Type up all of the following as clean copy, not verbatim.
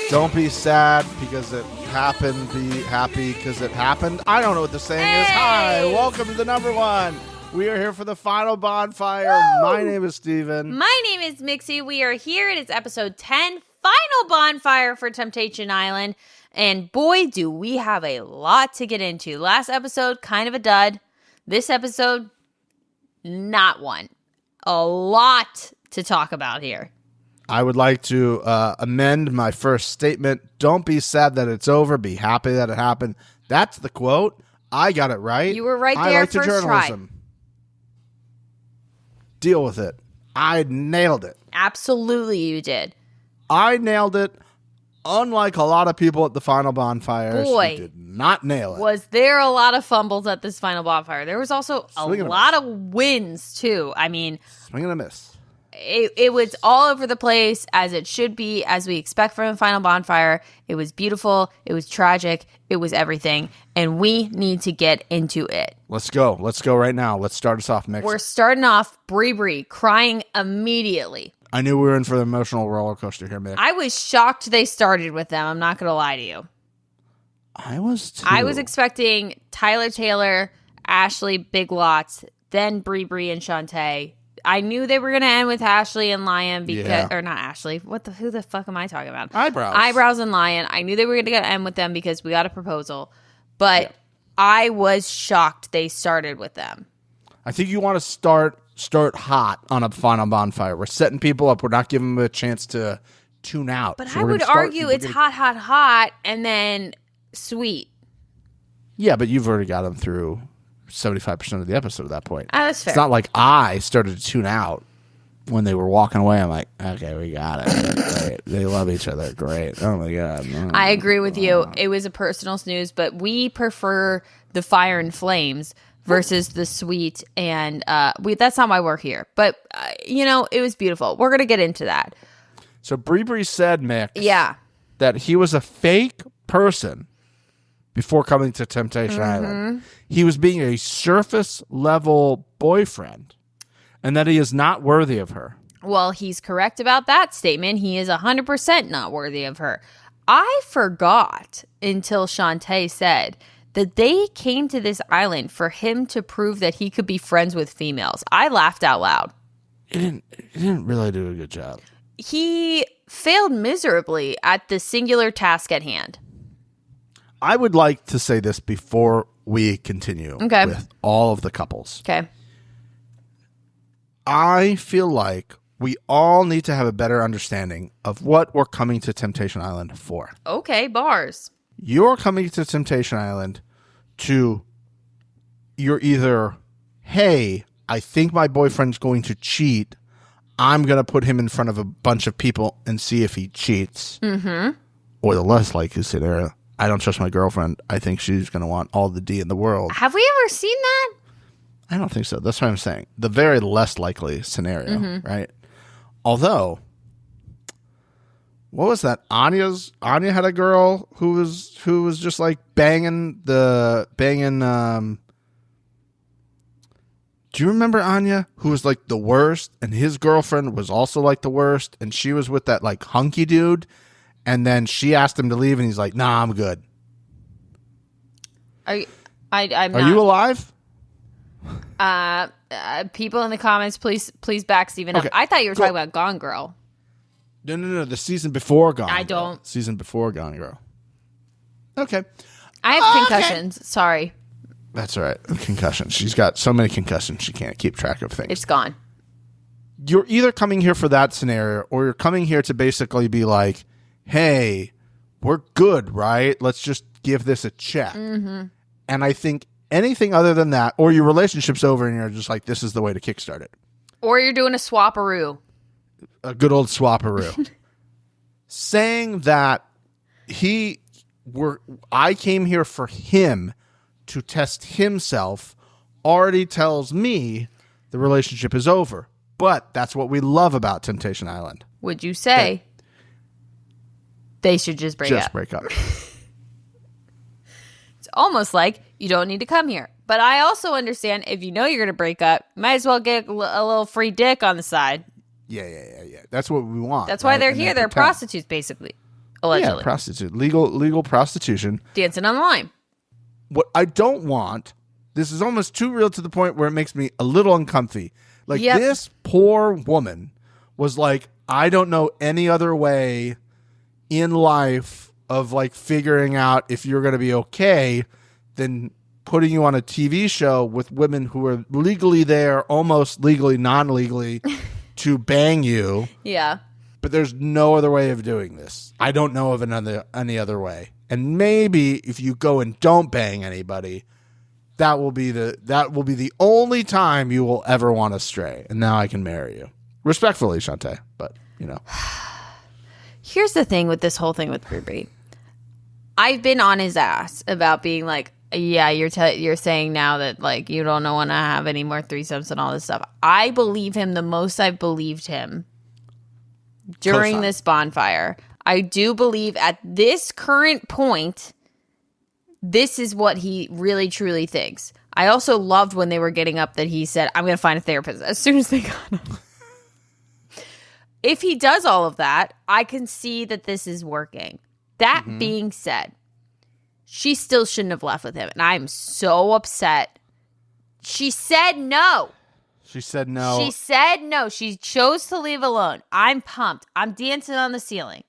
Don't be sad because it happened. Be happy because it happened. I don't know what the saying is. Hi, welcome to the number one. We are here for the final bonfire. Woo! My name is Steven. My name is Mixie. We are here. It is episode 10, final bonfire for Temptation Island. And boy, do we have a lot to get into. Last episode, kind of a dud. This episode, not one. A lot to talk about here. I would like to amend my first statement. Don't be sad that it's over. Be happy that it happened. That's the quote. I got it right. You were right there first journalism. try. Deal with it. I nailed it. Absolutely you did. I nailed it. Unlike a lot of people at the final bonfires, Boy, who did not nail it. Was there a lot of fumbles at this final bonfire? There was also a lot of wins, too. I mean, swing and a miss. It was all over the place, as it should be, as we expect from a final bonfire. It was beautiful. It was tragic. It was everything. And we need to get into it. Let's go. Let's go right now. Let's start us off, Mix. We're starting off Bree crying immediately. I knew we were in for the emotional roller coaster here, Mick. I was shocked they started with them. I'm not going to lie to you. I was too. I was expecting Tyler Taylor, Ashley, Big Lots, then Bree and Shantae. I knew they were going to end with Ashley and Lion because, or not Ashley. Who the fuck am I talking about? Eyebrows and Lion. I knew they were going to end with them because we got a proposal, but I was shocked they started with them. I think you want to start hot on a final bonfire. We're setting people up. We're not giving them a chance to tune out. But so I would argue it's hot, and then sweet. Yeah, but you've already got them through 75% of the episode at that point. That's fair. It's not like I started to tune out when they were walking away. I'm like, okay, we got it. Great. They love each other. Great. Oh, my God. I agree with you. It was a personal snooze, but we prefer the fire and flames versus the sweet. And that's not why we're here. But, it was beautiful. We're going to get into that. So Bree said, Mick, that he was a fake person before coming to Temptation Island. He was being a surface-level boyfriend, and that he is not worthy of her. Well, he's correct about that statement. He is 100% not worthy of her. I forgot until Shantae said that they came to this island for him to prove that he could be friends with females. I laughed out loud. He didn't really do a good job. He failed miserably at the singular task at hand. I would like to say this before we continue with all of the couples. Okay. I feel like we all need to have a better understanding of what we're coming to Temptation Island for. Okay, bars. You're coming to Temptation Island you're either, hey, I think my boyfriend's going to cheat. I'm going to put him in front of a bunch of people and see if he cheats. Mm-hmm. Or the less likely scenario, I don't trust my girlfriend. I think she's going to want all the D in the world. Have we ever seen that? I don't think so. That's what I'm saying. The very less likely scenario, right? Although, what was that? Anya had a girl who was just like banging. Do you remember Anya, who was like the worst, and his girlfriend was also like the worst, and she was with that like hunky dude, and then she asked him to leave, and he's like, "Nah, I'm good." I'm Are not. you alive? People in the comments, please back Steven up. I thought you were talking about Gone Girl. No. The season before Gone Girl. I don't. Season before Gone Girl. Okay. I have concussions. Sorry. That's all right. Concussions. She's got so many concussions she can't keep track of things. It's gone. You're either coming here for that scenario, or you're coming here to basically be like, hey, we're good, right? Let's just give this a check. Mm-hmm. And I think anything other than that, or your relationship's over and you're just like, this is the way to kickstart it. Or you're doing a swapperoo. A good old swapperoo. Saying that I came here for him to test himself already tells me the relationship is over. But that's what we love about Temptation Island. Would you say they should just break up? Break up. It's almost like you don't need to come here. But I also understand if you know you're going to break up, might as well get a little free dick on the side. Yeah. That's what we want. That's why they're here. They're prostitutes, basically. Allegedly. Yeah, prostitute. Legal prostitution. Dancing on the line. What I don't want, this is almost too real to the point where it makes me a little uncomfy. Like, this poor woman was like, I don't know any other way in life of, like, figuring out if you're going to be okay than putting you on a TV show with women who are legally there, almost legally, non-legally, to bang you. Yeah. But there's no other way of doing this. I don't know of any other way. And maybe if you go and don't bang anybody, that will be the only time you will ever want to stray. And now I can marry you. Respectfully, Shantae, but you know. Here's the thing with this whole thing with Bree. I've been on his ass about being like, yeah, you're saying now that, like, you don't want to have any more threesomes and all this stuff. I believe him the most I've believed him during this bonfire. I do believe at this current point, this is what he really truly thinks. I also loved when they were getting up that he said, I'm going to find a therapist as soon as they got up. If he does all of that, I can see that this is working. That being said, she still shouldn't have left with him. And I'm so upset. She said no. She said no. She said no. She chose to leave alone. I'm pumped. I'm dancing on the ceiling.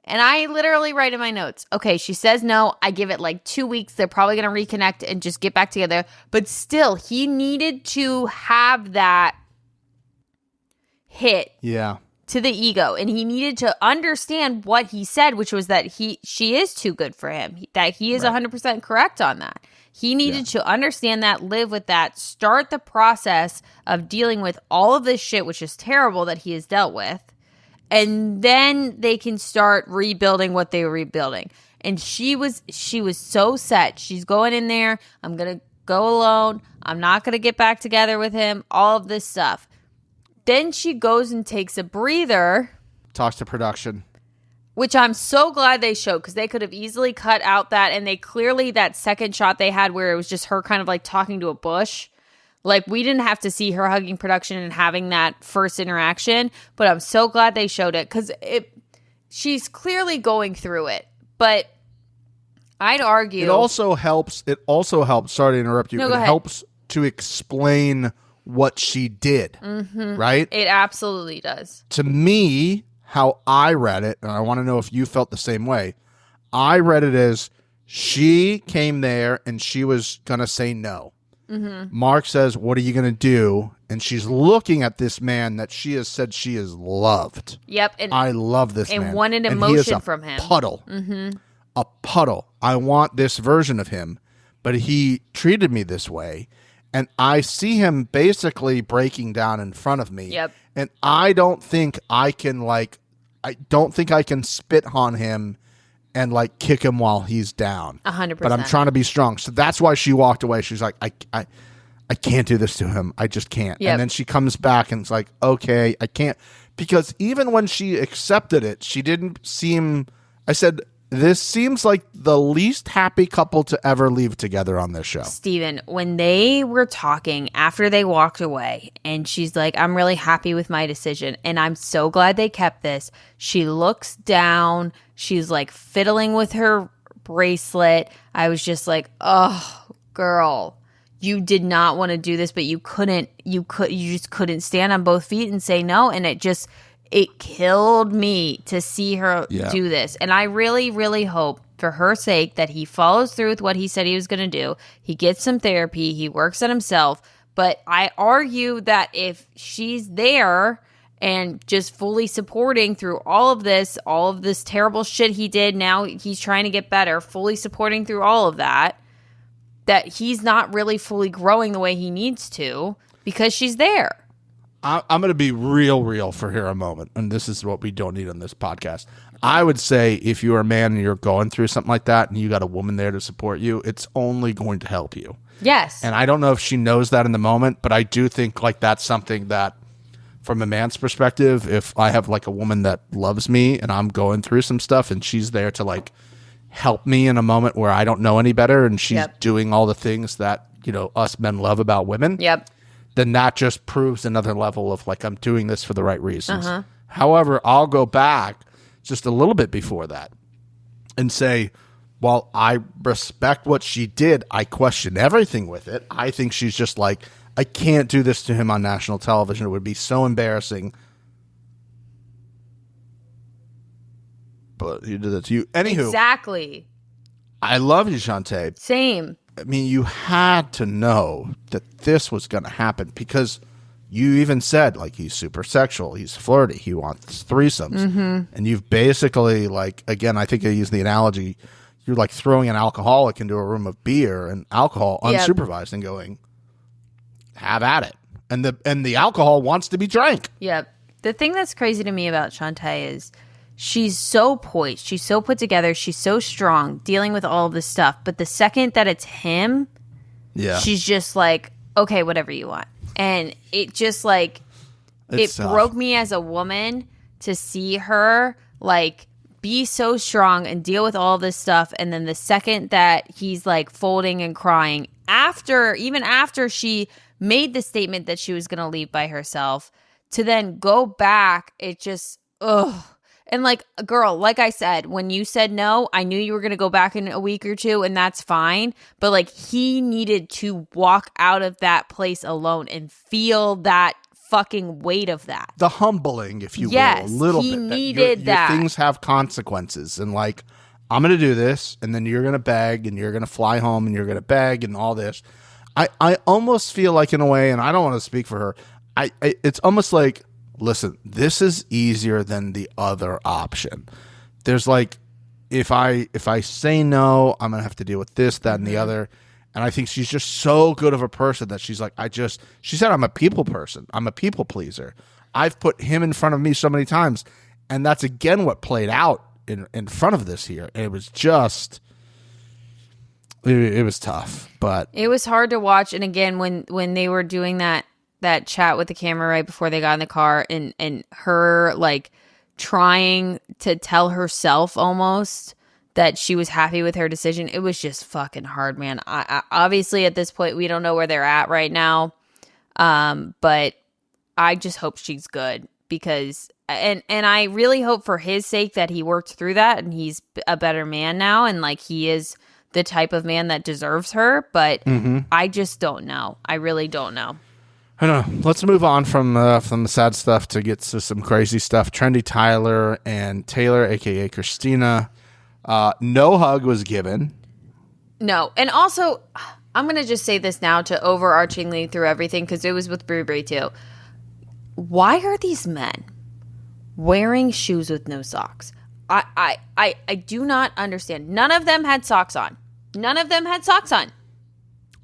And I literally write in my notes, okay, she says no. I give it like 2 weeks. They're probably going to reconnect and just get back together. But still, he needed to have that hit. Yeah. To the ego, and he needed to understand what he said, which was that she is too good for him, that he is 100% correct on that. He needed to understand that, live with that, start the process of dealing with all of this shit, which is terrible that he has dealt with, and then they can start rebuilding what they were rebuilding. And she was so set. She's going in there. I'm gonna go alone. I'm not gonna get back together with him. All of this stuff. Then she goes and takes a breather. Talks to production. Which I'm so glad they showed, because they could have easily cut out that. And they clearly, that second shot they had where it was just her kind of like talking to a bush. Like, we didn't have to see her hugging production and having that first interaction. But I'm so glad they showed it, because she's clearly going through it. But I'd argue. It also helps. Sorry to interrupt you. No, go ahead. Helps to explain what she did, right? It absolutely does. To me, how I read it, and I want to know if you felt the same way, I read it as she came there and she was going to say no. Mark says, what are you going to do? And she's looking at this man that she has said she has loved. Yep. And I love this man. And wanted and emotion from him. Puddle. A puddle. I want this version of him, but he treated me this way. And I see him basically breaking down in front of me. Yep. And I don't think I can spit on him and like kick him while he's down. 100%. But I'm trying to be strong. So that's why she walked away. She's like, I can't do this to him. I just can't. Yep. And then she comes back and it's like, okay, I can't. Because even when she accepted it, she didn't seem, I said, this seems like the least happy couple to ever leave together on this show. Steven, when they were talking after they walked away, and she's like, I'm really happy with my decision, and I'm so glad they kept this. She looks down. She's like fiddling with her bracelet. I was just like, oh, girl, you did not want to do this, but you just couldn't stand on both feet and say no. And it killed me to see her do this. And I really, really hope for her sake that he follows through with what he said he was going to do. He gets some therapy. He works on himself. But I argue that if she's there and just fully supporting through all of this terrible shit he did, now he's trying to get better, fully supporting through all of that, that he's not really fully growing the way he needs to because she's there. I'm going to be real for here a moment, and this is what we don't need on this podcast. I would say if you're a man and you're going through something like that and you got a woman there to support you, it's only going to help you. Yes. And I don't know if she knows that in the moment, but I do think like that's something that from a man's perspective, if I have like a woman that loves me and I'm going through some stuff and she's there to like help me in a moment where I don't know any better and she's doing all the things that, you know, us men love about women. Yep. Then that just proves another level of like, I'm doing this for the right reasons. However, I'll go back just a little bit before that. and say, while I respect what she did, I question everything with it. I think she's just like, I can't do this to him on national television. It would be so embarrassing. But he did it to you. Anywho. Exactly. I love you, Shantae. Same. I mean, you had to know that this was going to happen because you even said, like, he's super sexual, he's flirty, he wants threesomes. And you've basically, like, again, I think I use the analogy, you're like throwing an alcoholic into a room of beer and alcohol unsupervised and going, have at it. And the alcohol wants to be drank. Yep. The thing that's crazy to me about Shantae is she's so poised, she's so put together, she's so strong dealing with all of this stuff. But the second that it's him, she's just like, okay, whatever you want. And it just like, it broke me as a woman to see her like be so strong and deal with all this stuff. And then the second that he's like folding and crying even after she made the statement that she was going to leave by herself, to then go back, it just, ugh. And like, girl, like I said, when you said no, I knew you were going to go back in a week or two, and that's fine. But like, he needed to walk out of that place alone and feel that fucking weight of that. The humbling, if you will, a little bit. He needed that. Your things have consequences. And like, I'm going to do this, and then you're going to beg, and you're going to fly home, and you're going to beg, and all this. I almost feel like, in a way, and I don't want to speak for her, it's almost like, listen, this is easier than the other option. There's like, if I say no, I'm going to have to deal with this, that, and the other. And I think she's just so good of a person that she's like, she said, I'm a people person. I'm a people pleaser. I've put him in front of me so many times. And that's again what played out in front of this here. And it was just, it was tough, but it was hard to watch. And again, when they were doing that chat with the camera right before they got in the car, and her like trying to tell herself almost that she was happy with her decision, it was just fucking hard, man. I obviously at this point we don't know where they're at right now, but I just hope she's good, because and I really hope for his sake that he worked through that and he's a better man now, and like he is the type of man that deserves her. But I just don't know. I really don't know. I don't know. Let's move on from the sad stuff to get to some crazy stuff. Trendy Tyler and Taylor, a.k.a. Christina. No hug was given. No. And also, I'm going to just say this now to overarchingly through everything, because it was with Brie too. Why are these men wearing shoes with no socks? I do not understand. None of them had socks on.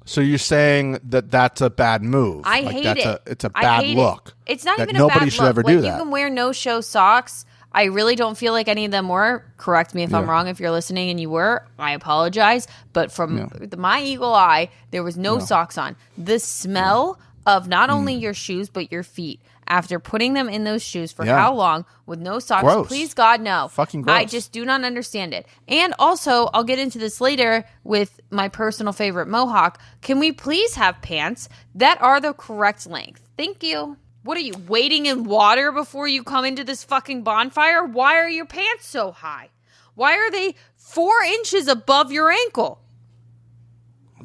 So you're saying that that's a bad move? I hate it. It's a bad look. It's not even a bad look. Nobody should ever do that. You can wear no-show socks. I really don't feel like any of them were. Correct me if I'm wrong. If you're listening and you were, I apologize. But from my eagle eye, there was no socks on. The smell of not only your shoes, but your feet, after putting them in those shoes for how long with no socks? Gross. Please, God, no. Fucking gross. I just do not understand it. And also, I'll get into this later with my personal favorite mohawk. Can we please have pants that are the correct length? Thank you. What are you, wading in water before you come into this fucking bonfire? Why are your pants so high? Why are they 4 inches above your ankle?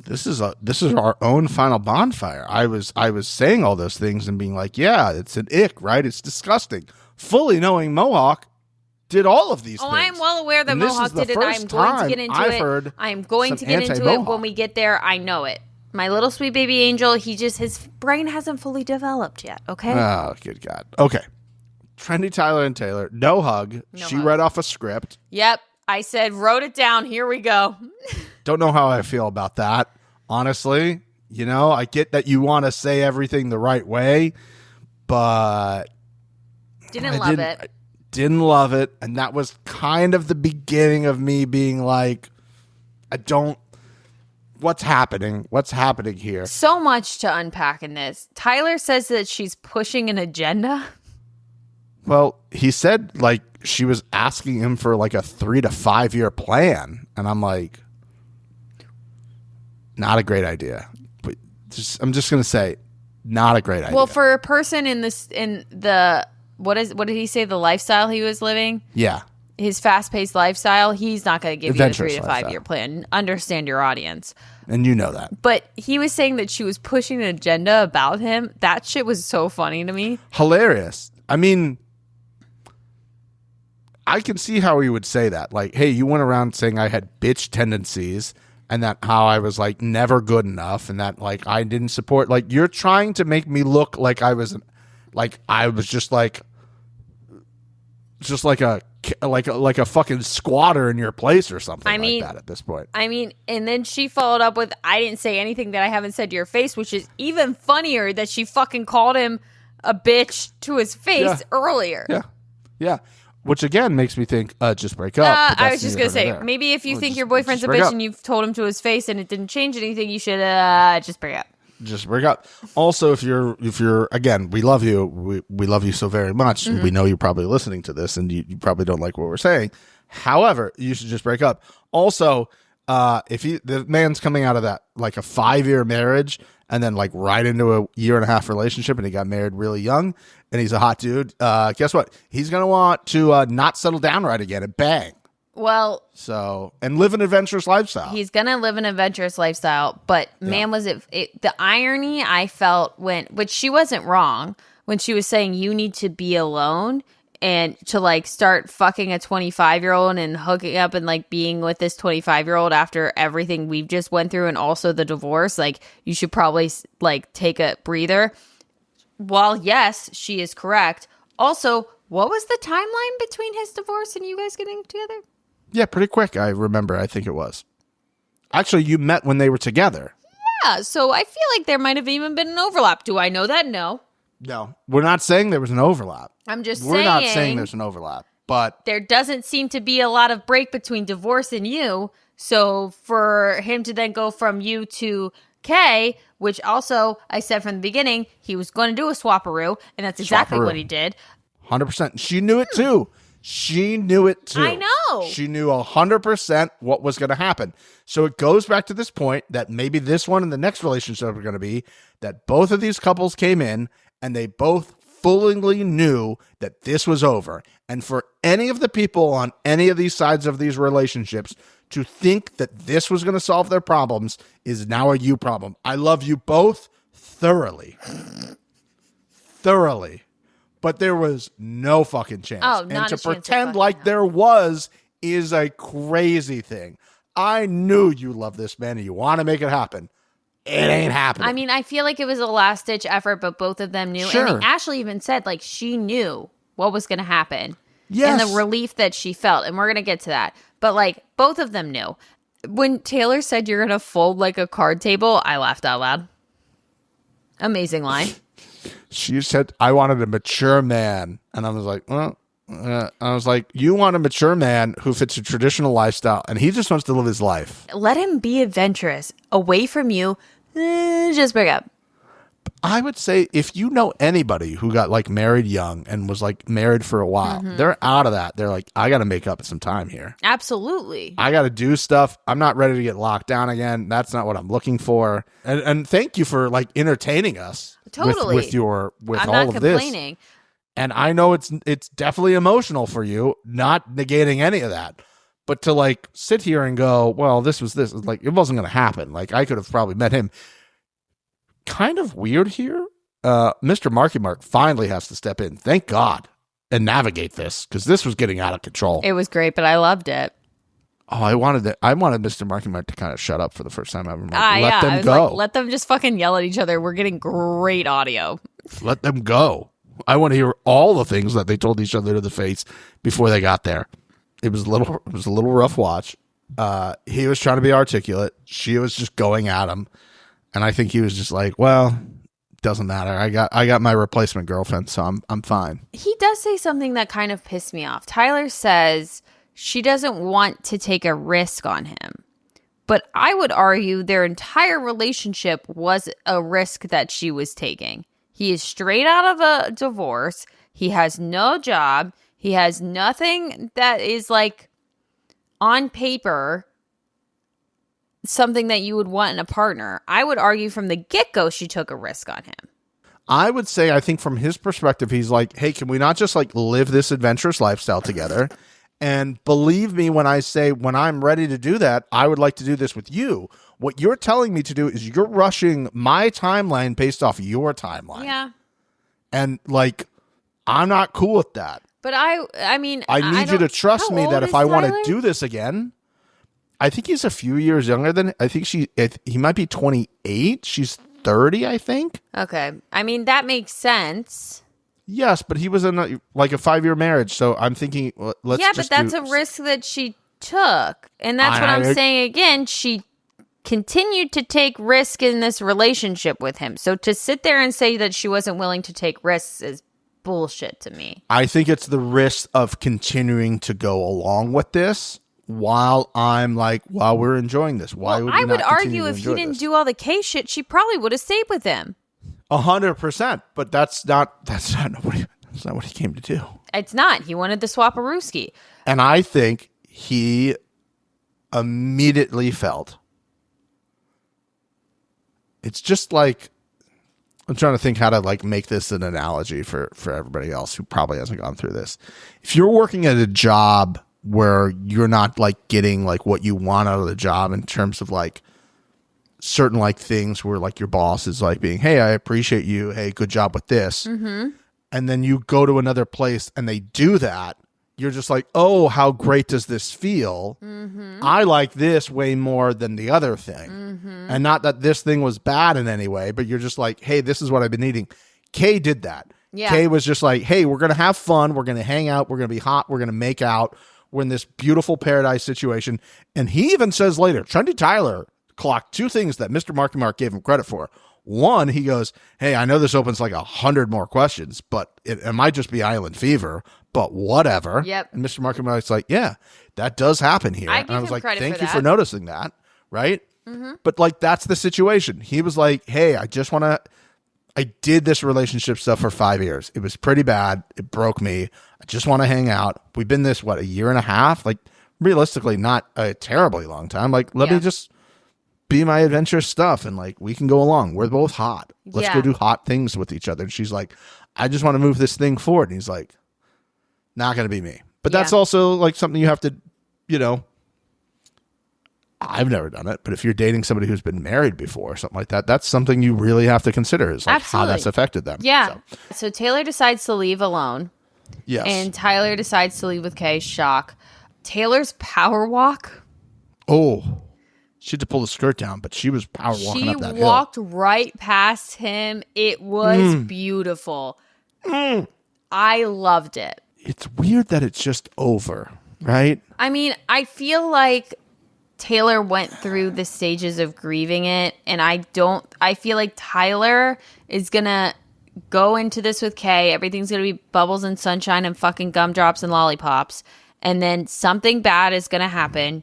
This is our own final bonfire. I was saying all those things and being like, yeah, it's an ick, right? It's disgusting. Fully knowing Mohawk did all of these things. I am well aware that Mohawk did it. I'm going to get into it. I'm going to get into it when we get there. I know it. My little sweet baby angel, his brain hasn't fully developed yet, okay? Oh, good God. Okay. Trendy Tyler and Taylor, no hug. She read off a script. Yep. I said, wrote it down. Here we go. Don't know how I feel about that. Honestly, I get that you want to say everything the right way, but didn't love it. Didn't love it. And that was kind of the beginning of me being like, what's happening? What's happening here? So much to unpack in this. Tyler says that she's pushing an agenda. Well, he said like she was asking him for like a 3 to 5 year plan. And I'm like, not a great idea. But I'm just going to say, not a great idea. Well, for a person what did he say, the lifestyle he was living? Yeah. his fast-paced lifestyle, he's not going to give Adventurous you a 3 to 5 year plan. Understand your audience. And you know that. But he was saying that she was pushing an agenda about him. That shit was so funny to me. Hilarious. I mean, I can see how he would say that. Like, hey, you went around saying I had bitch tendencies and that how I was like never good enough and that like I didn't support. Like, you're trying to make me look like I was just like a fucking squatter in your place or something like that at this point. I mean, and then she followed up with, I didn't say anything that I haven't said to your face, which is even funnier that she fucking called him a bitch to his face earlier. Yeah. Yeah. Which again makes me think, just break up. I was just going to say, maybe if you think your boyfriend's a bitch and you've told him to his face and it didn't change anything, you should just break up. Just break up. Also, if you're again, we love you. We love you so very much. Mm-hmm. We know you're probably listening to this and you probably don't like what we're saying. However, you should just break up. Also, if the man's coming out of that like a 5-year marriage and then like right into a 1.5 year relationship and he got married really young and he's a hot dude, guess what? He's going to want to not settle down right again and bang. Well, and live an adventurous lifestyle. He's gonna live an adventurous lifestyle, but man, was it the irony I felt which she wasn't wrong when she was saying you need to be alone and to like start fucking a 25-year-old and hooking up and like being with this 25-year-old after everything we've just went through and also the divorce. Like, you should probably like take a breather. While yes, she is correct. Also, what was the timeline between his divorce and you guys getting together? Yeah, pretty quick. I remember. I think it was. Actually, you met when they were together. Yeah, so I feel like there might have even been an overlap. Do I know that? No. No. We're not saying there was an overlap. I'm just saying. We're not saying there's an overlap, but there doesn't seem to be a lot of break between divorce and you. So for him to then go from you to Kay, which also I said from the beginning, he was going to do a swapperoo, and that's exactly what he did. 100%. She knew it too. She knew it too. I know. She knew 100% what was going to happen. So it goes back to this point that maybe this one and the next relationship are going to be that both of these couples came in and they both fully knew that this was over. And for any of the people on any of these sides of these relationships to think that this was going to solve their problems is now a you problem. I love you both thoroughly. Thoroughly. But there was no fucking chance. Oh, not and to pretend like no. there was is a crazy thing. I knew you love this man and you want to make it happen. It ain't happening. I mean, I feel like it was a last-ditch effort, but both of them knew. Sure. And Ashley even said, like, she knew what was going to happen. Yes. And the relief that she felt. And we're going to get to that. But, like, both of them knew. When Taylor said you're going to fold like a card table, I laughed out loud. Amazing line. She said, I wanted a mature man. And I was like, well, you want a mature man who fits a traditional lifestyle. And he just wants to live his life. Let him be adventurous. Away from you. Just break up. I would say if you know anybody who got like married young and was like married for a while, they're out of that. They're like, I got to make up some time here. Absolutely. I got to do stuff. I'm not ready to get locked down again. That's not what I'm looking for. And thank you for like entertaining us. Totally. With all of this. I'm not complaining. And I know it's definitely emotional for you, not negating any of that. But to like sit here and go, well, this, like, it wasn't going to happen. Like, I could have probably met him. Kind of weird here. Mr. Marky Mark finally has to step in. Thank God. And navigate this, because this was getting out of control. It was great, but I loved it. Oh, I wanted Mr. Marky Mark to kind of shut up for the first time ever. Let them go. Like, let them just fucking yell at each other. We're getting great audio. Let them go. I want to hear all the things that they told each other to the face before they got there. It was a little rough watch. He was trying to be articulate. She was just going at him. And I think he was just like, well, doesn't matter. I got my replacement girlfriend, so I'm fine. He does say something that kind of pissed me off. Tyler says she doesn't want to take a risk on him. But I would argue their entire relationship was a risk that she was taking. He is straight out of a divorce. He has no job. He has nothing that is like on paper something that you would want in a partner. I would argue from the get-go she took a risk on him. I would say, I think from his perspective, he's like, hey, can we not just like live this adventurous lifestyle together? And believe me when I say, when I'm ready to do that, I would like to do this with you. What you're telling me to do is you're rushing my timeline based off your timeline. Yeah. And like, I'm not cool with that. But I mean, I need you to trust me that if I want to Tyler? do this again, I think he's a few years younger than, I think he might be 28. She's 30, I think. Okay. I mean, that makes sense. Yes, but he was in a 5-year marriage. So I'm thinking, let's but that's a risk that she took. And that's what I'm saying again. She continued to take risk in this relationship with him. So to sit there and say that she wasn't willing to take risks is bullshit to me. I think it's the risk of continuing to go along with this while we're enjoying this. Why would we I would not argue if he didn't do all the K shit, she probably would have stayed with him. 100%, but that's not what he came to do. It's not. He wanted the Swaparooski. And I think he immediately felt. It's just like, I'm trying to think how to make this an analogy for everybody else who probably hasn't gone through this. If you're working at a job where you're not getting what you want out of the job in terms of certain things where your boss is being, hey, I appreciate you. Hey, good job with this. Mm-hmm. And then you go to another place and they do that. You're just like, oh, how great does this feel? Mm-hmm. I like this way more than the other thing. Mm-hmm. And not that this thing was bad in any way, but you're just like, hey, this is what I've been needing. Kay did that. Yeah. Kay was just like, hey, we're going to have fun. We're going to hang out. We're going to be hot. We're going to make out. We're in this beautiful paradise situation. And he even says later, Trendy Tyler clocked two things that Mr. Marky Mark gave him credit for. One, he goes, hey, I know this opens 100 more questions, but it might just be island fever, but whatever. Yep. And Mr. Marky Mark's like, yeah, that does happen here. And I was like, thank you for noticing that. Right. Mm-hmm. But that's the situation. He was like, hey, I did this relationship stuff for 5 years. It was pretty bad. It broke me. I just want to hang out. We've been this, a year and a half? Realistically, not a terribly long time. Let me just be my adventurous stuff and we can go along. We're both hot. Let's go do hot things with each other. And she's like, I just want to move this thing forward. And he's like, not going to be me. But that's also something you have to, I've never done it, but if you're dating somebody who's been married before or something like that, that's something you really have to consider is how that's affected them. Yeah. So Taylor decides to leave alone. Yes. And Tyler decides to leave with Kay. Shock. Taylor's power walk. Oh, she had to pull the skirt down, but she was power walking up that hill. She walked right past him. It was beautiful. I loved it. It's weird that it's just over, right? I mean, I feel like Taylor went through the stages of grieving it, and I feel like Tyler is gonna go into this with Kay. Everything's gonna be bubbles and sunshine and fucking gumdrops and lollipops, and then something bad is gonna happen.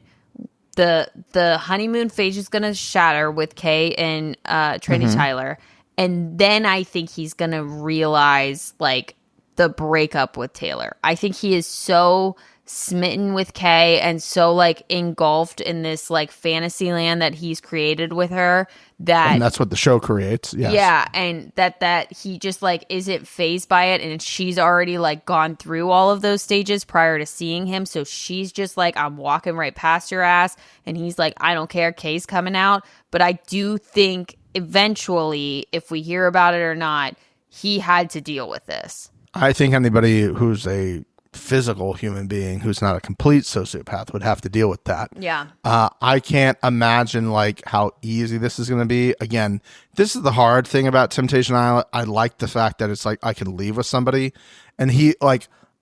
The honeymoon phase is gonna shatter with Kay and Trendy Tyler, and then I think he's gonna realize the breakup with Taylor. I think he is so smitten with Kay and so engulfed in this fantasy land that he's created with her and that's what the show creates. Yes. Yeah, and that he just isn't fazed by it, and she's already gone through all of those stages prior to seeing him, so she's just I'm walking right past your ass, and he's like, I don't care, Kay's coming out. But I do think eventually, if we hear about it or not, he had to deal with this. I think anybody who's a physical human being who's not a complete sociopath would have to deal with that. Yeah. I can't imagine how easy this is going to be. Again, this is the hard thing about Temptation Island. I like the fact that it's I can leave with somebody, and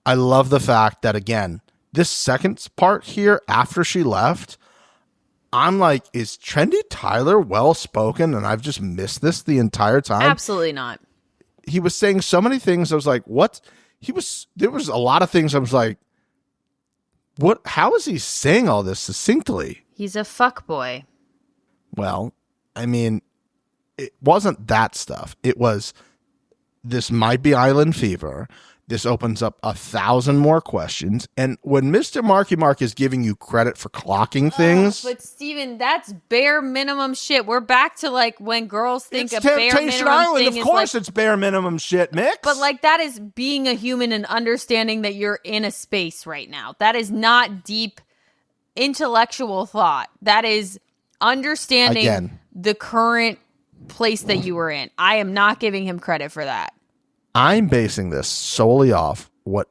I love the fact that, again, this second part here after she left, I'm like, is Trendy Tyler well spoken and I've just missed this the entire time? Absolutely not. He was saying so many things. I was like, what? There was a lot of things I was like, what? How is he saying all this succinctly? He's a fuckboy. Well, I mean, it wasn't that stuff. It was, this might be island fever. This opens up 1,000 more questions. And when Mr. Marky Mark is giving you credit for clocking things. But Steven, that's bare minimum shit. We're back to like when girls think a bare minimum Island. thing Of course like, it's bare minimum shit, Mix. But like that is being a human and understanding that you're in a space right now. That is not deep intellectual thought. That is understanding the current place that you were in. I am not giving him credit for that. I'm basing this solely off what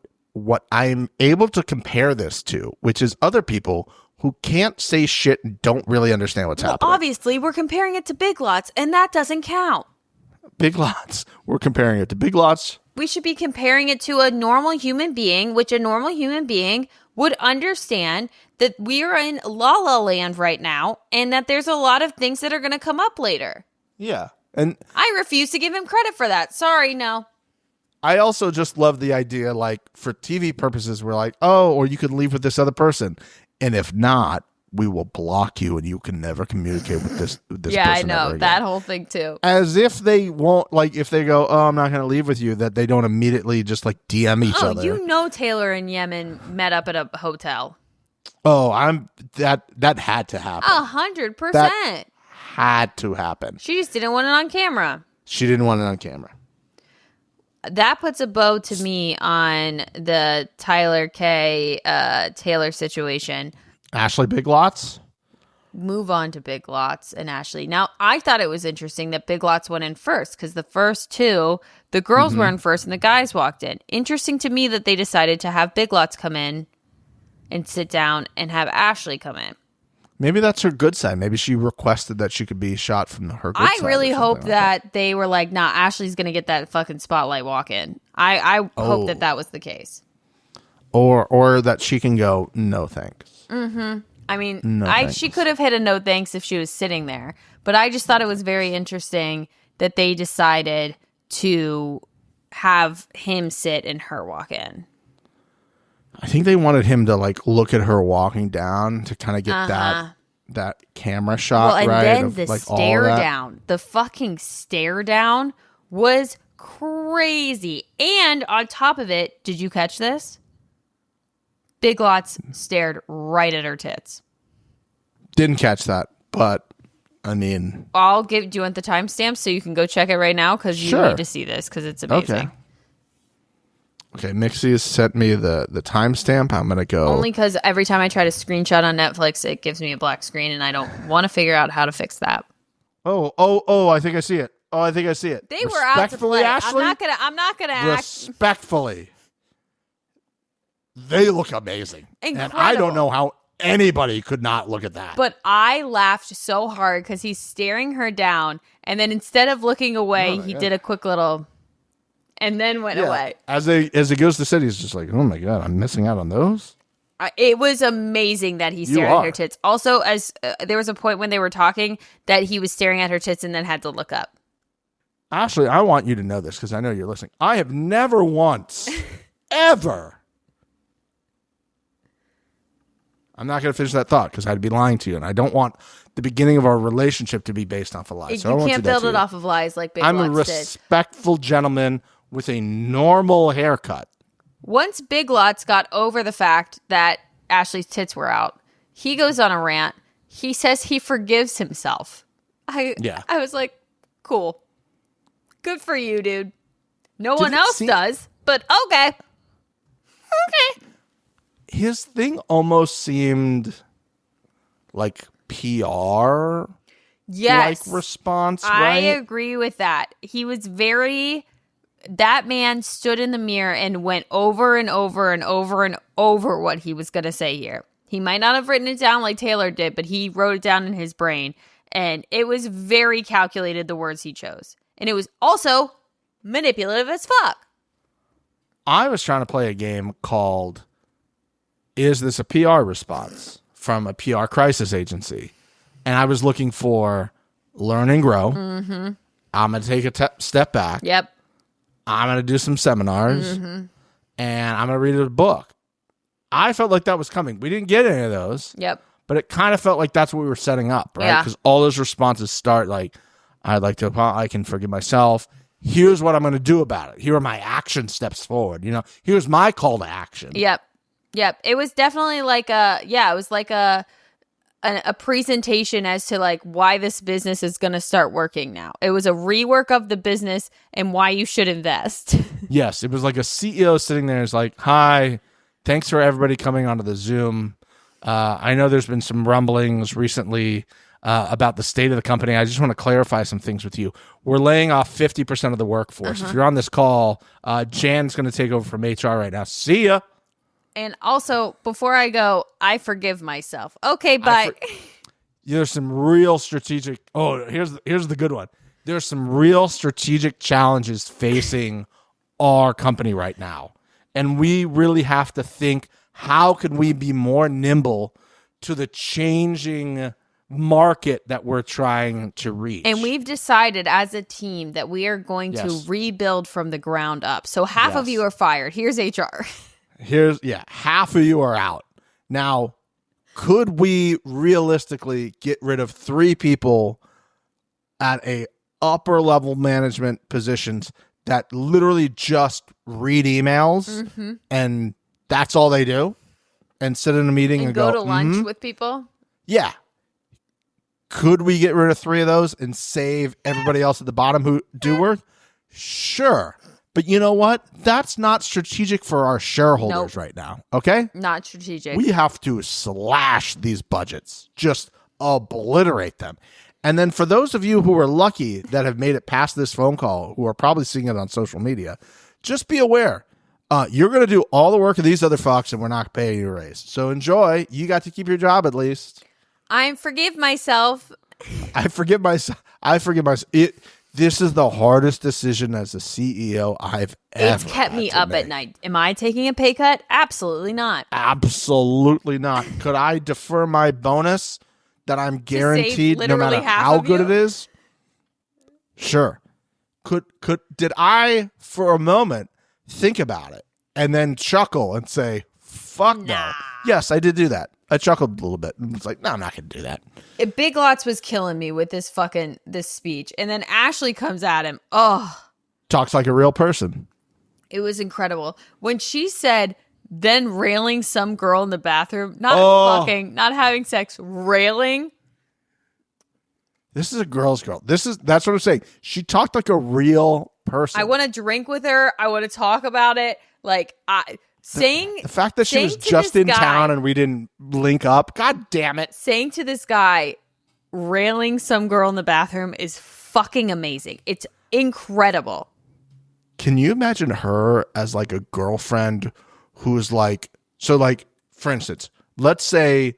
I'm able to compare this to, which is other people who can't say shit and don't really understand what's happening. Obviously, we're comparing it to Big Lots, and that doesn't count. Big Lots. We're comparing it to Big Lots. We should be comparing it to a normal human being, which a normal human being would understand that we are in La La Land right now, and that there's a lot of things that are going to come up later. Yeah. And I refuse to give him credit for that. Sorry, no. I also just love the idea, like, for TV purposes, we're like, oh, or you could leave with this other person. And if not, we will block you and you can never communicate with this yeah, person. I know. That whole thing, too. As if they won't, like, if they go, oh, I'm not going to leave with you, that they don't immediately just, like, DM each other. Oh, you know Taylor and Yemen met up at a hotel. Oh, that had to happen. 100%. That had to happen. She just didn't want it on camera. She didn't want it on camera. That puts a bow to me on the Tyler K. Taylor situation. Ashley Big Lots? Move on to Big Lots and Ashley. Now, I thought it was interesting that Big Lots went in first because the first two, the girls were in first and the guys walked in. Interesting to me that they decided to have Big Lots come in and sit down and have Ashley come in. Maybe that's her good side. Maybe she requested that she could be shot from her good side. I really hope that they were like, nah, Ashley's going to get that fucking spotlight walk in. I hope that was the case. Or that she can go, no thanks. Mm-hmm. I mean, she could have hit a no thanks if she was sitting there. But I just thought it was very interesting that they decided to have him sit and her walk in. I think they wanted him to like look at her walking down to kind of get that camera shot. Well, and right, then of, the like, stare down, the fucking stare down was crazy. And on top of it, did you catch this? Big Lots stared right at her tits. Didn't catch that, but I mean, do you want the timestamp so you can go check it right now? Because you need to see this because it's amazing. Okay, Mixie has sent me the timestamp. I'm going to go. Only because every time I try to screenshot on Netflix, it gives me a black screen, and I don't want to figure out how to fix that. Oh, I think I see it. They were out to play. Ashley, I'm not gonna act. Respectfully. They look amazing. Incredible. And I don't know how anybody could not look at that. But I laughed so hard because he's staring her down, and then instead of looking away, he did a quick little... and then went away. As he goes to sit, he's just like, oh my God, I'm missing out on those? It was amazing that he stared at her tits. Also, as there was a point when they were talking that he was staring at her tits and then had to look up. Ashley, I want you to know this because I know you're listening. I have never once, ever... I'm not going to finish that thought because I'd be lying to you, and I don't want the beginning of our relationship to be based off of lies. You can't build it off of lies like Big Lots did. I'm a respectful gentleman with a normal haircut. Once Big Lots got over the fact that Ashley's tits were out, he goes on a rant. He says he forgives himself. I was like, cool. Good for you, dude. No one else does, but okay. Okay. His thing almost seemed like PR like response, right? I agree with that. He was that man stood in the mirror and went over and over and over and over what he was going to say here. He might not have written it down like Taylor did, but he wrote it down in his brain. And it was very calculated, the words he chose. And it was also manipulative as fuck. I was trying to play a game called... Is this a PR response from a PR crisis agency? And I was looking for learn and grow. Mm-hmm. I'm going to take a step back. Yep. I'm going to do some seminars. Mm-hmm. And I'm going to read a book. I felt like that was coming. We didn't get any of those. Yep. But it kind of felt like that's what we were setting up, right? Because all those responses start like, I can forgive myself. here's what I'm going to do about it. Here are my action steps forward. You know, here's my call to action. Yep. It was definitely like a presentation as to like why this business is going to start working now. It was a rework of the business and why you should invest. Yes, it was like a CEO sitting there is like, hi, thanks for everybody coming onto the Zoom. I know there's been some rumblings recently about the state of the company. I just want to clarify some things with you. We're laying off 50% of the workforce. If you're on this call, Jan's going to take over from HR right now. See ya. And also, before I go, I forgive myself. Okay, bye. There's some real strategic. Oh, here's the good one. There's some real strategic challenges facing our company right now, and we really have to think: how can we be more nimble to the changing market that we're trying to reach? And we've decided as a team that we are going to rebuild from the ground up. So half of you are fired. Here's HR. Half of you are out. Now, could we realistically get rid of 3 people at a upper level management positions that literally just read emails and that's all they do, and sit in a meeting and go to lunch with people? Yeah. Could we get rid of 3 of those and save everybody else at the bottom who do work? Sure. But you know what? That's not strategic for our shareholders right now. Okay? Not strategic. We have to slash these budgets. Just obliterate them. And then for those of you who are lucky that have made it past this phone call, who are probably seeing it on social media, just be aware. You're going to do all the work of these other fucks and we're not paying you a raise. So enjoy. You got to keep your job at least. I forgive myself. I forgive myself. This is the hardest decision as a CEO I've ever It's kept me up at night. Am I taking a pay cut? Absolutely not. Absolutely not. Could I defer my bonus that I'm guaranteed no matter how good it is? Sure. Did I for a moment think about it and then chuckle and say, fuck no? Yes, I did do that. I chuckled a little bit and was like, no, I'm not going to do that. Big Lots was killing me with this speech. And then Ashley comes at him. Oh. Talks like a real person. It was incredible. When she said, then railing some girl in the bathroom, not fucking, not having sex, railing. This is a girl's girl. That's what I'm saying. She talked like a real person. I want to drink with her. I want to talk about it. Like, the fact that she was just in town and we didn't link up, god damn it. Saying to this guy, railing some girl in the bathroom is fucking amazing. It's incredible. Can you imagine her as like a girlfriend who's like, so like, for instance, let's say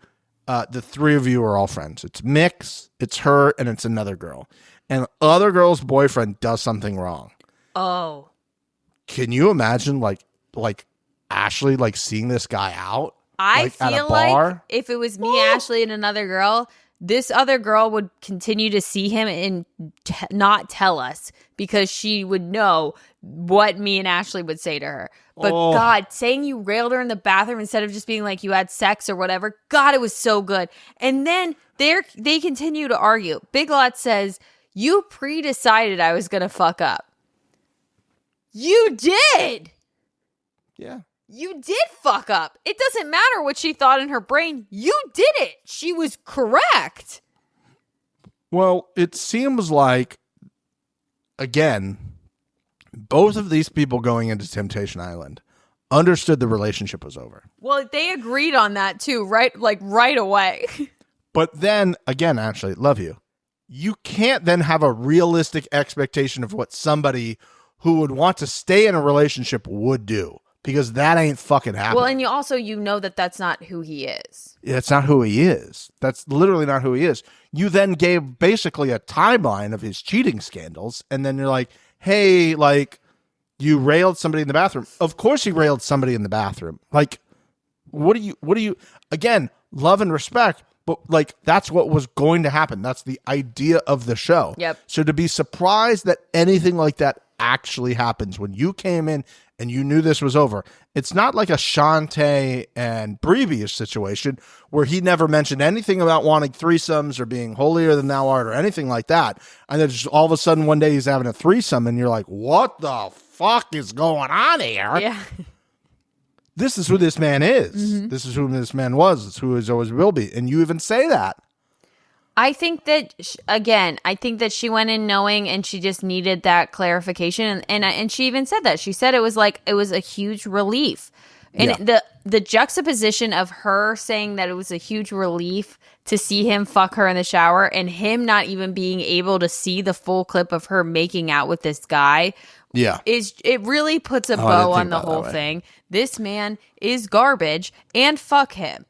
the 3 of you are all friends. It's Mix, it's her, and it's another girl. And the other girl's boyfriend does something wrong. Oh. Can you imagine like Ashley like seeing this guy out? I feel like if it was me, Ashley, and another girl, this other girl would continue to see him and not tell us because she would know what me and Ashley would say to her. But God, saying you railed her in the bathroom instead of just being like you had sex or whatever, God, it was so good. And then they continue to argue. Big Lots says, you pre-decided I was going to fuck up. You did. Yeah. You did fuck up. It doesn't matter what she thought in her brain. You did it. She was correct. Well, it seems like, again, both of these people going into Temptation Island understood the relationship was over. Well, they agreed on that too, right? Like right away. But then, again, Ashley, love you. You can't then have a realistic expectation of what somebody who would want to stay in a relationship would do. Because that ain't fucking happening. Well, and you know that that's not who he is. Yeah, it's not who he is. That's literally not who he is. You then gave basically a timeline of his cheating scandals, and then you're like, hey, like, you railed somebody in the bathroom. Of course he railed somebody in the bathroom. Like, what do you, again, love and respect, but like, that's what was going to happen. That's the idea of the show. Yep. So to be surprised that anything like that actually happens. When you came in and you knew this was over, it's not like a Shantae and Breebish situation where he never mentioned anything about wanting threesomes or being holier than thou art or anything like that. And then just all of a sudden one day he's having a threesome and you're like, what the fuck is going on here? Yeah. This is who this man is. Mm-hmm. This is who this man was. It's who he always will be. And you even say that. I think that, I think that she went in knowing and she just needed that clarification. And she even said that. She said it was a huge relief. And the juxtaposition of her saying that it was a huge relief to see him fuck her in the shower and him not even being able to see the full clip of her making out with this guy. Yeah. It really puts a bow on the whole thing. This man is garbage and fuck him.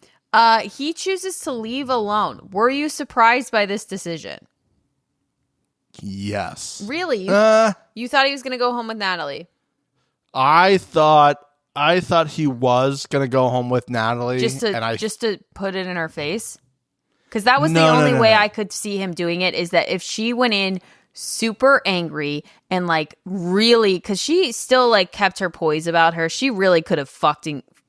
He chooses to leave alone. Were you surprised by this decision? Yes. Really? You thought he was going to go home with Natalie? I thought he was going to go home with Natalie. Just to put it in her face? Because that was the only way I could see him doing it, is that if she went in super angry and like really, because she still like kept her poise about her, she really could have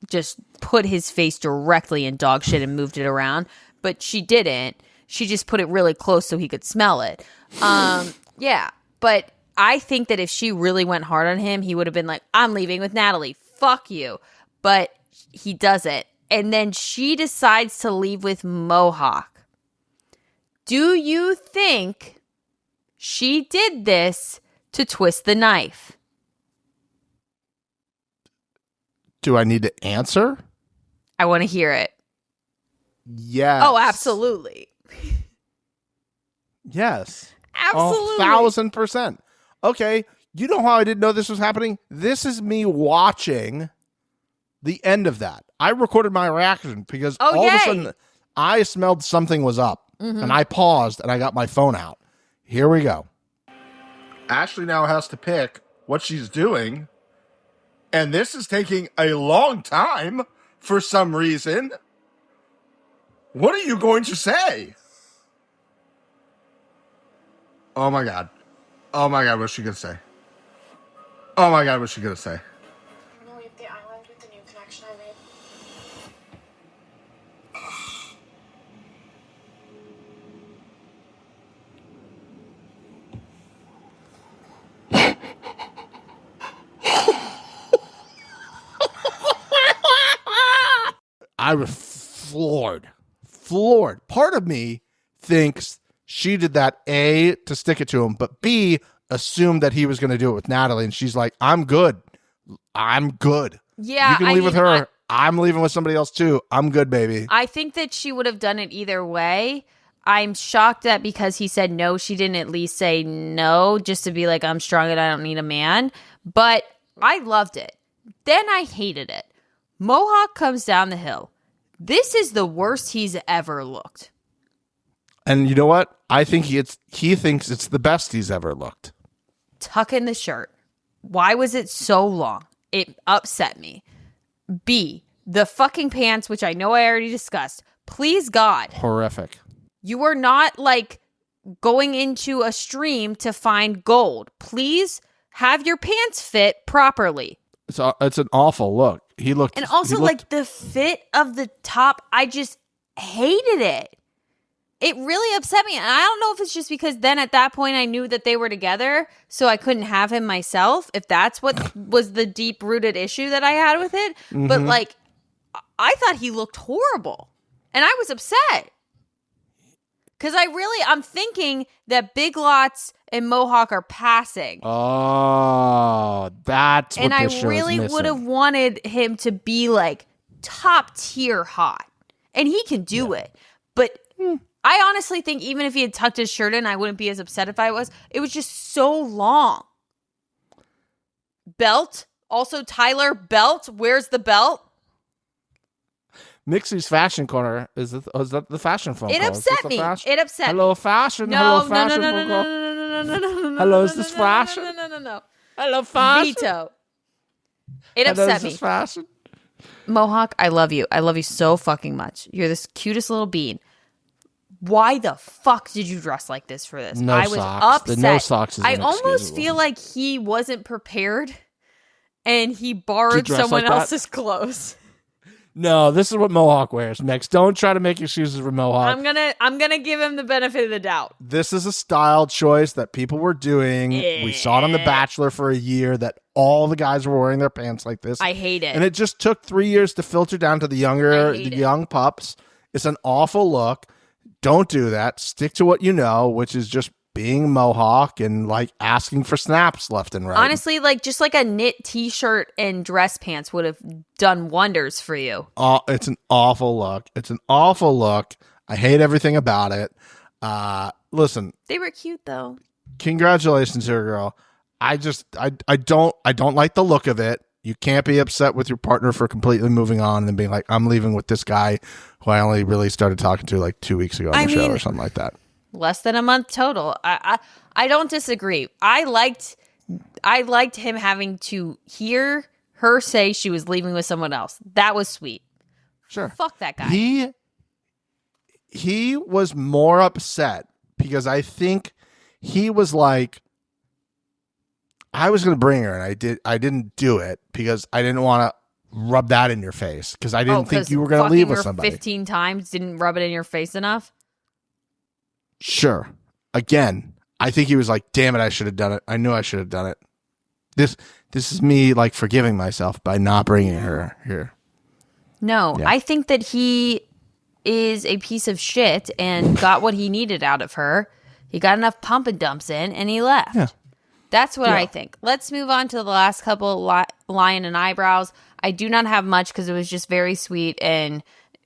just put his face directly in dog shit and moved it around, but she didn't. She just put it really close so he could smell it. Yeah, but I think that if she really went hard on him, he would have been like, I'm leaving with Natalie, fuck you. But he doesn't. And then she decides to leave with Mohawk. Do you think she did this to twist the knife? Do I need to answer? I want to hear it. Yes. Oh, absolutely. Yes. Absolutely. 1,000%. Okay. You know how I didn't know this was happening? This is me watching the end of that. I recorded my reaction because all of a sudden I smelled something was up. Mm-hmm. And I paused and I got my phone out. Here we go. Ashley now has to pick what she's doing. And this is taking a long time for some reason. What are you going to say? Oh my God. Oh my God, what's she going to say? Oh my God, what's she going to say? I'm going to leave the island with the new connection I made. I was floored. Part of me thinks she did that, A, to stick it to him, but B, assumed that he was going to do it with Natalie. And she's like, I'm good. Yeah. You can leave with her. I'm leaving with somebody else too. I'm good, baby. I think that she would have done it either way. I'm shocked that because he said no, she didn't at least say no, just to be like, I'm strong and I don't need a man. But I loved it. Then I hated it. Mohawk comes down the hill. This is the worst he's ever looked. And you know what? I think he thinks it's the best he's ever looked. Tuck in the shirt. Why was it so long? It upset me. B, the fucking pants, which I know I already discussed. Please, God. Horrific. You are not like going into a stream to find gold. Please have your pants fit properly. It's an awful look. And also like the fit of the top, I just hated it. It really upset me. And I don't know if it's just because then at that point I knew that they were together, so I couldn't have him myself, if that's what was the deep-rooted issue that I had with it. Mm-hmm. But like, I thought he looked horrible. And I was upset. Because I'm thinking that Big Lots and Mohawk are passing. Oh, that's what this show is missing. And I really would have wanted him to be like top tier hot. And he can do it. But I honestly think even if he had tucked his shirt in, I wouldn't be as upset if I was. It was just so long. Belt. Also, Tyler, belt. Where's the belt? Mixie's fashion corner is that the fashion phone call? It upset me. It upset me. Hello, fashion. No, hello, fashion. No. Hello, is this fashion? No. Hello, fashion. Veto. It upset me. Is this fashion? Mohawk, I love you. I love you so fucking much. You're this cutest little bean. why the fuck did you dress like this for this? No I was socks. upset. The no socks is I almost inexcusable. feel like he wasn't prepared and he borrowed dress someone like that? else's clothes. No, this is what Mohawk wears, Mix. Don't try to make excuses for Mohawk. I'm gonna give him the benefit of the doubt. This is a style choice that people were doing. We saw it on The Bachelor for a year that all the guys were wearing their pants like this. I hate it. And it just took 3 years to filter down to the young pups. It's an awful look. Don't do that. Stick to what you know, which is just being Mohawk and like asking for snaps left and right. Honestly, like just like a knit t-shirt and dress pants would have done wonders for you. It's an awful look. It's an awful look. I hate everything about it. Listen, They were cute though. congratulations here, girl. I don't like the look of it. You can't be upset with your partner for completely moving on and being like, I'm leaving with this guy who I only really started talking to like 2 weeks ago on the show or something like that. Less than a month total. I don't disagree. I liked him having to hear her say she was leaving with someone else. That was sweet. Sure. Fuck that guy. He was more upset because I think he was like, I was going to bring her and I didn't do it because I didn't want to rub that in your face because I didn't think you were going to leave with somebody. 15 times didn't rub it in your face enough. Sure. Again, I think he was like, damn it, I should have done it. I knew I should have done it. This is me like forgiving myself by not bringing her here. No, Yeah. I think that he is a piece of shit and got what he needed out of her. He got enough pump and dumps in and he left. Yeah. That's what Yeah. I think. Let's move on to the last couple, Lion and Eyebrows. I do not have much because it was just very sweet and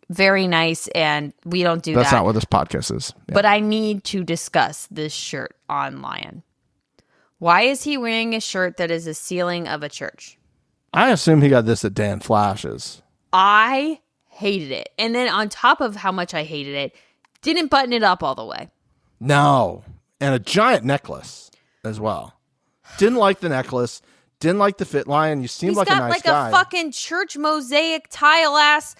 very nice, and we don't do that. That's not what this podcast is. Yeah. But I need to discuss this shirt on Lion. Why is he wearing a shirt that is a ceiling of a church? I assume he got this at Dan Flash's. I hated it. And then on top of how much I hated it, didn't button it up all the way. No. And a giant necklace as well. Didn't like the necklace. Didn't like the fit line. You seemed like a nice guy. He's got like a fucking church mosaic tile ass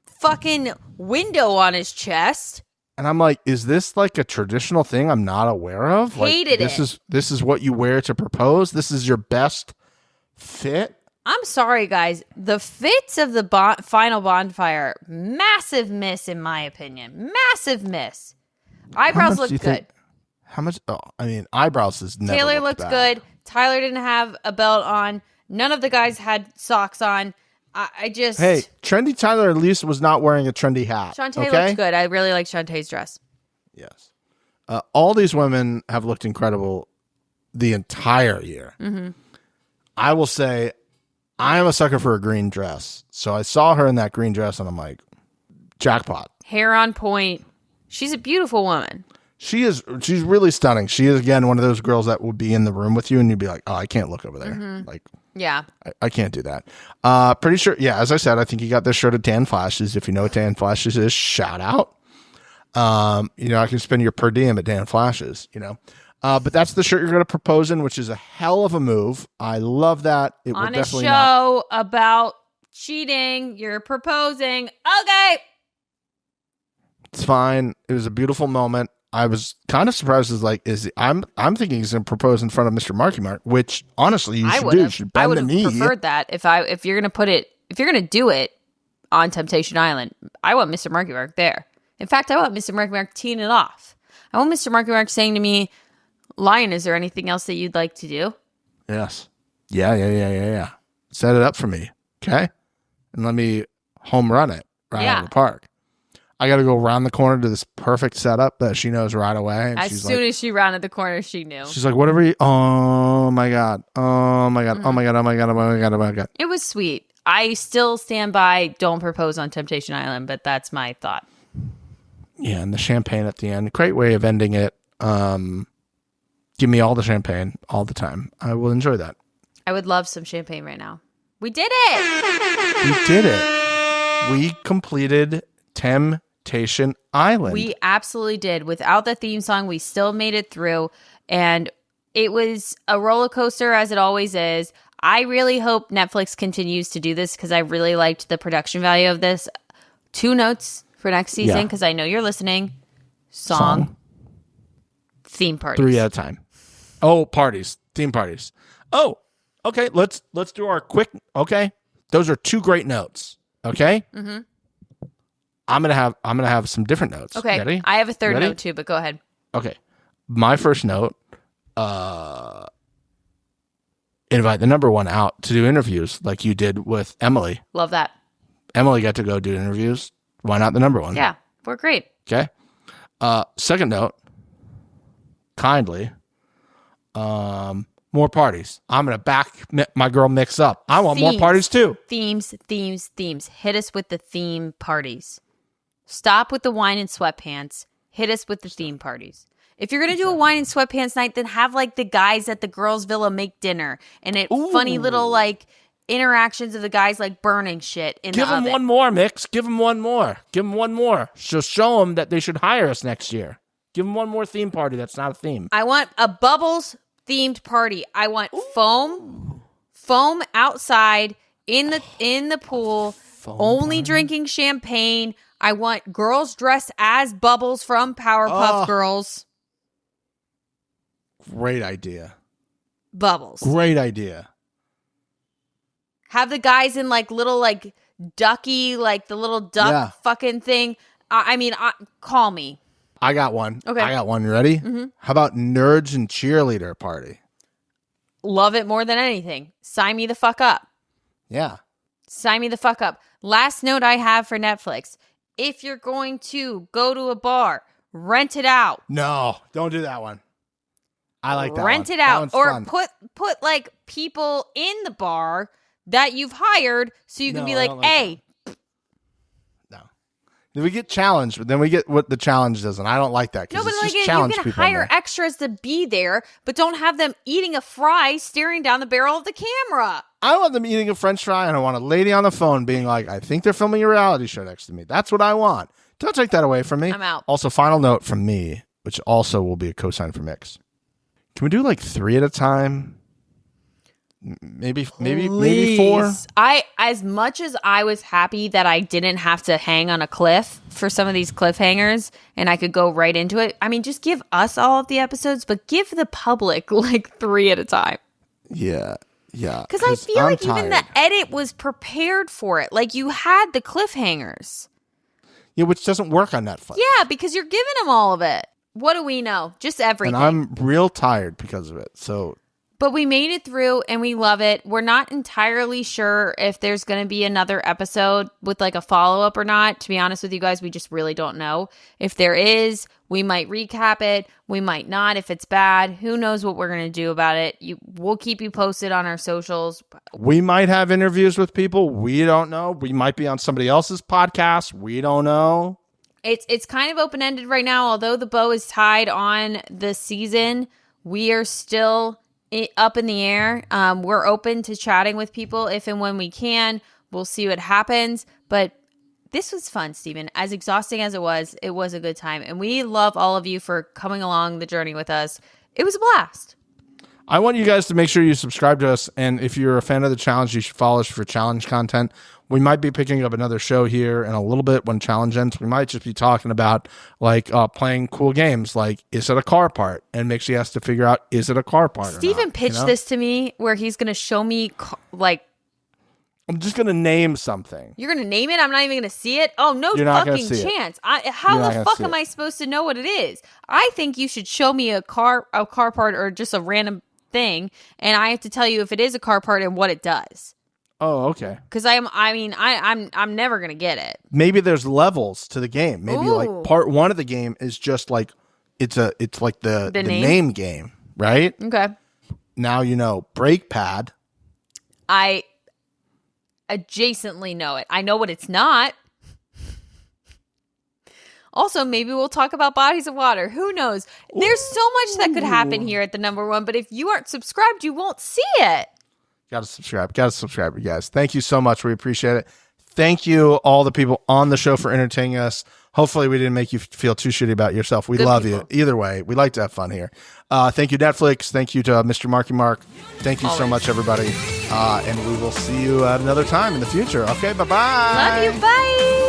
fucking window on his chest. And I'm like, is this like a traditional thing I'm not aware of? Hated it. This is what you wear to propose? This is your best fit? I'm sorry, guys. The fits of the final bonfire, massive miss in my opinion. Massive miss. Eyebrows look good. How much? Oh, I mean, eyebrows is never Taylor looked looked bad. good. Tyler didn't have a belt on. None of the guys had socks on. I just... Hey, trendy Tyler at least was not wearing a trendy hat. Shantae okay? looked good. I really like Shantae's dress. Yes. All these women have looked incredible the entire year. Mm-hmm. I will say I am a sucker for a green dress. So I saw her in that green dress and I'm like, jackpot. Hair on point. She's a beautiful woman. She's really stunning. She is, again, one of those girls that would be in the room with you and you'd be like, oh, I can't look over there. Mm-hmm. Like, yeah. I can't do that. Pretty sure. Yeah. As I said, I think you got this shirt at Dan Flashes. If you know what Dan Flashes is, shout out. I can spend your per diem at Dan Flashes, but that's the shirt you're going to propose in, which is a hell of a move. I love that. It On will a definitely show about cheating, you're proposing. Okay. It's fine. It was a beautiful moment. I was kind of surprised. I'm thinking he's going to propose in front of Mr. Marky Mark, which honestly you should do. You should bend the knee. I would have preferred that if you're going to do it on Temptation Island. I want Mr. Marky Mark there. In fact, I want Mr. Marky Mark teeing it off. I want Mr. Marky Mark saying to me, Lion, is there anything else that you'd like to do? Yes. Yeah. Set it up for me. Okay. And let me home run it out of the park. I got to go around the corner to this perfect setup that she knows right away. And as soon as she rounded the corner, she knew. She's like, whatever you, oh my God. Oh my God. Mm-hmm. Oh my God. Oh my God. Oh my God. Oh my God. It was sweet. I still stand by don't propose on Temptation Island, but that's my thought. Yeah, and the champagne at the end. Great way of ending it. Give me all the champagne all the time. I will enjoy that. I would love some champagne right now. We did it! We did it. We completed Temptation Island. We absolutely did. Without the theme song, we still made it through. And it was a roller coaster, as it always is. I really hope Netflix continues to do this because I really liked the production value of this. 2 notes for next season because I know you're listening. Song. Theme parties. 3 at a time. Oh, parties. Theme parties. Oh, okay. Let's do our quick. Okay, those are 2 great notes. Okay. Mm-hmm. I'm gonna have some different notes. Okay. Ready? I have a third Ready? note too, but go ahead. Okay. My first note. Invite the number one out to do interviews like you did with Emily. Love that. Emily got to go do interviews. Why not the number one? Yeah, we're great. Okay. Second note. Kindly. More parties. I'm going to back my girl Mix up. I want more parties too. Themes. Hit us with the theme parties. Stop with the wine and sweatpants. Hit us with the theme parties. If you're going to do a wine and sweatpants night, then have like the guys at the girls' villa make dinner. And funny little like interactions of the guys like burning shit in the oven. Give them one more, Mix. Give them one more. Give them one more. So show them that they should hire us next year. Give them one more theme party that's not a theme. I want a Bubbles themed party. I want foam outside in the pool, only drinking champagne. I want girls dressed as Bubbles from Powerpuff Girls. Great idea. Bubbles. Great idea. Have the guys in like little like ducky, like the little duck fucking thing. Call me. I got one. Okay. I got one. You ready? Mm-hmm. How about nerds and cheerleader party? Love it more than anything. Sign me the fuck up. Yeah. Sign me the fuck up. Last note I have for Netflix. If you're going to go to a bar, rent it out. No, don't do that one. I like that Rent one. it out. Or fun. put like people in the bar that you've hired so you can be like, hey. No. Then we get challenged, but then we get what the challenge does, and I don't like that. No, but it's like just you can hire extras to be there, but don't have them eating a fry staring down the barrel of the camera. I don't want them eating a french fry, and I want a lady on the phone being like, I think they're filming a reality show next to me. That's what I want. Don't take that away from me. I'm out. Also, final note from me, which also will be a cosign for Mix. Can we do like 3 at a time? Maybe 4? As much as I was happy that I didn't have to hang on a cliff for some of these cliffhangers and I could go right into it. I mean, just give us all of the episodes, but give the public like 3 at a time. Yeah. Because I feel like even the edit was prepared for it. Like you had the cliffhangers. Yeah, which doesn't work on Netflix. Yeah, because you're giving them all of it. What do we know? Just everything. And I'm real tired because of it. So, but we made it through and we love it. We're not entirely sure if there's going to be another episode with like a follow-up or not. To be honest with you guys, we just really don't know. If there is, we might recap it. We might not. If it's bad, who knows what we're going to do about it. We'll keep you posted on our socials. We might have interviews with people. We don't know. We might be on somebody else's podcast. We don't know. It's kind of open-ended right now. Although the bow is tied on the season, we are still up in the air. We're open to chatting with people if and when we can. We'll see what happens. But this was fun, Steven. As exhausting as it was a good time. And we love all of you for coming along the journey with us. It was a blast. I want you guys to make sure you subscribe to us. And if you're a fan of the challenge, you should follow us for challenge content. We might be picking up another show here in a little bit when challenge ends. We might just be talking about like playing cool games like, is it a car part? And Mixie has to figure out, is it a car part Steven or not, pitched this to me where he's going to show me like, I'm just going to name something. You're going to name it? I'm not even going to see it? Oh, no fucking chance. How the fuck am I supposed to know what it is? I think you should show me a car part or just a random thing, and I have to tell you if it is a car part and what it does. Oh, okay. Because I'm never going to get it. Maybe there's levels to the game. Maybe like part 1 of the game is just like it's like the name game, right? Okay. Now you know brake pad. I adjacently know it. I know what it's not. Also, maybe we'll talk about bodies of water. Who knows? There's so much that could happen here at the number one, but if you aren't subscribed, you won't see it. Gotta subscribe, you guys. Thank you so much. We appreciate it. Thank you, all the people on the show, for entertaining us. Hopefully, we didn't make you feel too shitty about yourself. We love you. Either way, we like to have fun here. Thank you, Netflix. Thank you to Mr. Marky Mark. Thank you so much, everybody. And we will see you at another time in the future. Okay, bye-bye. Love you. Bye.